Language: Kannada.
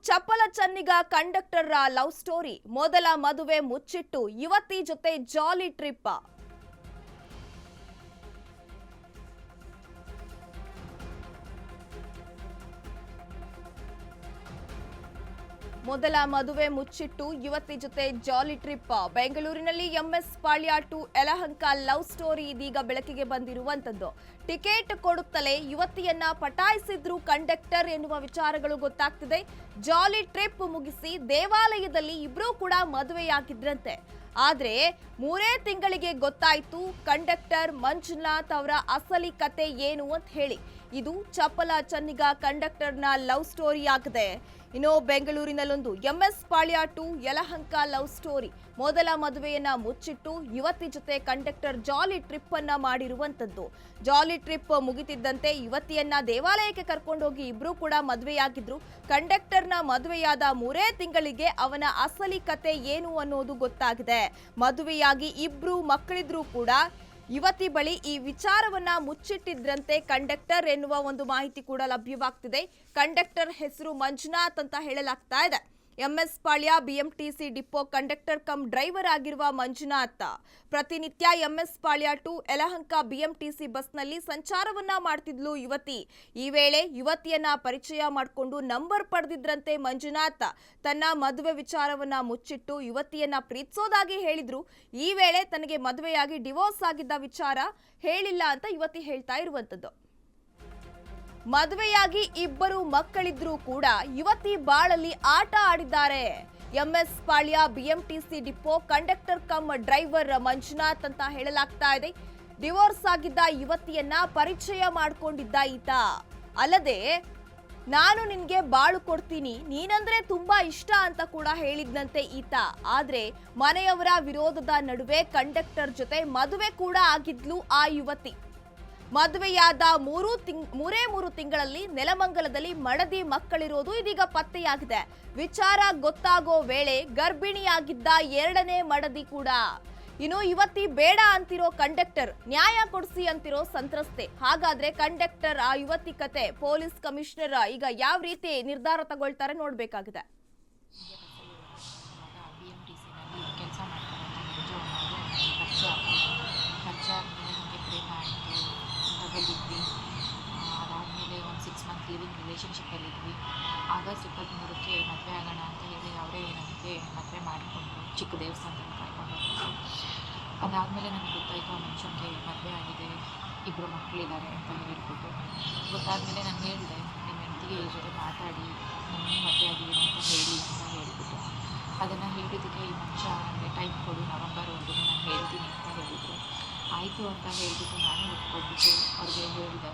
ಚಪ್ಪಲ ಚನ್ನಿಗ ಕಂಡಕ್ಟರ್ ಲವ್ ಸ್ಟೋರಿ. ಮೊದಲ ಮದುವೆ ಮುಚ್ಚಿಟ್ಟು ಯುವತಿ ಜೊತೆ ಜಾಲಿ ಟ್ರಿಪ್. ಮೊದಲ ಮದುವೆ ಮುಚ್ಚಿಟ್ಟು ಯುವತಿ ಜೊತೆ ಜಾಲಿ ಟ್ರಿಪ್. ಬೆಂಗಳೂರಿನಲ್ಲಿ M S Palya to Yelahanka love story ಇದೀಗ ಬೆಳಕಿಗೆ ಬಂದಿರುವಂತದ್ದು. ಟಿಕೆಟ್ ಕೊಡುತ್ತಲೇ ಯುವತಿಯನ್ನ ಪಟಾಯಿಸಿದ್ರು ಕಂಡಕ್ಟರ್ ಎನ್ನುವ ವಿಚಾರಗಳು ಗೊತ್ತಾಗ್ತಿದೆ. ಜಾಲಿ ಟ್ರಿಪ್ ಮುಗಿಸಿ ದೇವಾಲಯದಲ್ಲಿ ಇಬ್ರು ಕೂಡ ಮದುವೆಯಾಗಿದ್ರಂತೆ. ಆದ್ರೆ 3 ತಿಂಗಳಿಗೆ ಗೊತ್ತಾಯ್ತು ಕಂಡಕ್ಟರ್ ಮಂಜುನಾಥ್ ಅವರ ಅಸಲಿ ಕತೆ ಏನು ಅಂತ ಹೇಳಿ. ಇದು ಚಪ್ಪಲ ಚನ್ನಿಗ ಕಂಡಕ್ಟರ್ನ ಲವ್ ಸ್ಟೋರಿ ಆಗಿದೆ. ಇನ್ನು ಬೆಂಗಳೂರಿನಲ್ಲೊಂದು MS Palya to Yelahanka love story. ಮೊದಲ ಮದುವೆಯನ್ನ ಮುಚ್ಚಿಟ್ಟು ಯುವತಿ ಜೊತೆ ಕಂಡಕ್ಟರ್ ಜಾಲಿ ಟ್ರಿಪ್ ಅನ್ನ ಮಾಡಿರುವಂತದ್ದು. ಜಾಲಿ ಟ್ರಿಪ್ ಮುಗಿತಿದ್ದಂತೆ ಯುವತಿಯನ್ನ ದೇವಾಲಯಕ್ಕೆ ಕರ್ಕೊಂಡೋಗಿ ಇಬ್ರು ಕೂಡ ಮದುವೆಯಾಗಿದ್ರು. ಕಂಡಕ್ಟರ್ನ ಮದುವೆಯಾದ 3 ತಿಂಗಳಿಗೆ ಅವನ ಅಸಲಿ ಕತೆ ಏನು ಅನ್ನೋದು ಗೊತ್ತಾಗಿದೆ. ಮದುವೆಯಾಗಿ ಇಬ್ರು ಮಕ್ಕಳಿದ್ರು ಕೂಡ ಯುವತಿ ಬಳಿ ಈ ವಿಚಾರವನ್ನ ಮುಚ್ಚಿಟ್ಟಿದ್ರಂತೆ ಕಂಡಕ್ಟರ್ ಎನ್ನುವ ಒಂದು ಮಾಹಿತಿ ಕೂಡ ಲಭ್ಯವಾಗ್ತಿದೆ. ಕಂಡಕ್ಟರ್ ಹೆಸರು ಮಂಜುನಾಥ್ ಅಂತ ಹೇಳಲಾಗ್ತಾ ಇದೆ. MS Palya BMTC depot conductor cum driver ಆಗಿರುವ ಮಂಜುನಾಥ್ ಪ್ರತಿನಿತ್ಯ MS Palya to Yelahanka BMTC ಬಸ್ನಲ್ಲಿ ಸಂಚಾರವನ್ನ ಮಾಡ್ತಿದ್ಲು ಯುವತಿ. ಈ ವೇಳೆ ಯುವತಿಯನ್ನ ಪರಿಚಯ ಮಾಡಿಕೊಂಡು ನಂಬರ್ ಪಡೆದಿದ್ರಂತೆ ಮಂಜುನಾಥ್. ತನ್ನ ಮದುವೆ ವಿಚಾರವನ್ನ ಮುಚ್ಚಿಟ್ಟು ಯುವತಿಯನ್ನ ಪ್ರೀತಿಸೋದಾಗಿ ಹೇಳಿದ್ರು. ಈ ವೇಳೆ ತನಗೆ ಮದುವೆಯಾಗಿ ಡಿವೋರ್ಸ್ ಆಗಿದ್ದ ವಿಚಾರ ಹೇಳಿಲ್ಲ ಅಂತ ಯುವತಿ ಹೇಳ್ತಾ ಇರುವಂತದ್ದು. ಮದುವೆಯಾಗಿ ಇಬ್ಬರು ಮಕ್ಕಳಿದ್ರೂ ಕೂಡ ಯುವತಿ ಬಾಳಲ್ಲಿ ಆಟ ಆಡಿದ್ದಾರೆ. MS Palya BMTC depot conductor cum driver Manjunath ಅಂತ ಹೇಳಲಾಗ್ತಾ ಇದೆ. ಡಿವೋರ್ಸ್ ಆಗಿದ್ದ ಯುವತಿಯನ್ನ ಪರಿಚಯ ಮಾಡಿಕೊಂಡಿದ್ದ ಈತ. ಅಲ್ಲದೆ ನಾನು ನಿನ್ಗೆ ಬಾಳು ಕೊಡ್ತೀನಿ, ನೀನಂದ್ರೆ ತುಂಬಾ ಇಷ್ಟ ಅಂತ ಕೂಡ ಹೇಳಿದ್ನಂತೆ ಈತ. ಆದ್ರೆ ಮನೆಯವರ ವಿರೋಧದ ನಡುವೆ ಕಂಡಕ್ಟರ್ ಜೊತೆ ಮದುವೆ ಕೂಡ ಆಗಿದ್ಲು ಆ ಯುವತಿ. ಮದುವೆಯಾದ 3 ತಿಂಗಳಲ್ಲಿ ನೆಲಮಂಗಲದಲ್ಲಿ ಮಡದಿ ಮಕ್ಕಳಿರೋದು ಇದೀಗ ಪತ್ತೆಯಾಗಿದೆ. ವಿಚಾರ ಗೊತ್ತಾಗೋ ವೇಳೆ ಗರ್ಭಿಣಿಯಾಗಿದ್ದ 2ನೇ ಮಡದಿ ಕೂಡ. ಇನ್ನು ಯುವತಿ ಬೇಡ ಅಂತಿರೋ ಕಂಡಕ್ಟರ್, ನ್ಯಾಯ ಕೊಡಿಸಿ ಅಂತಿರೋ ಸಂತ್ರಸ್ತೆ. ಹಾಗಾದ್ರೆ ಕಂಡಕ್ಟರ್ ಆ ಯುವತಿ ಕತೆ ಪೊಲೀಸ್ ಕಮಿಷನರ್ ಈಗ ಯಾವ ರೀತಿ ನಿರ್ಧಾರ ತಗೊಳ್ತಾರೆ ನೋಡ್ಬೇಕಾಗಿದೆ. ಅದಾದಮೇಲೆ ಒಂದು 6 ಮಂತ್ ಲಿವಿಂಗ್ ರಿಲೇಷನ್ಶಿಪ್ಪಲ್ಲಿದ್ವಿ. ಆಗಸ್ಟ್ 23ಕ್ಕೆ ಮದುವೆ ಆಗೋಣ ಅಂತ ಹೇಳಿ ಅವರೇ ನನಗೆ ಮದುವೆ ಮಾಡಿಕೊಂಡ್ರು. ಚಿಕ್ಕ ದೇವಸ್ಥಾನದಲ್ಲಿ ಕರ್ಕೊಂಡು ಹೋಗ್ತಾರೆ. ಅದಾದಮೇಲೆ ನನಗೆ ಗೊತ್ತಾಯಿತು ಆ ಮನುಷ್ಯನಿಗೆ ಮದುವೆ ಆಗಿದೆ, 2 ಮಕ್ಕಳಿದ್ದಾರೆ ಅಂತ ಹೇಳ್ಬಿಟ್ಟು. ಗೊತ್ತಾದಮೇಲೆ ನಾನು ಹೇಳಿದೆ, ನಿಮ್ಮ ಹೆಂಡತಿಗೆ ಈ ಜೊತೆ ಮಾತಾಡಿ ನನಗೆ ಮದುವೆ ಆಗಿದ್ದೀನಿ ಅಂತ ಹೇಳಿ ಅಂತ ಹೇಳಿಬಿಟ್ಟು. ಅದನ್ನು ಹೇಳಿದ್ದಕ್ಕೆ ಈ ಮನುಷ್ಯ ನನಗೆ ಟೈಮ್ ಕೊಡು, ನವಂಬರ್ವರೆಗೂ ನಾನು ಹೇಳ್ತೀನಿ ಅಂತ ಹೇಳಿದರು. ಆಯಿತು ಅಂತ ಹೇಳಿಬಿಟ್ಟು ನಾನು ಒಪ್ಕೊಂಡ್ಬಿಟ್ಟು ಅವ್ರಿಗೆ ಹೇಳಿದೆ.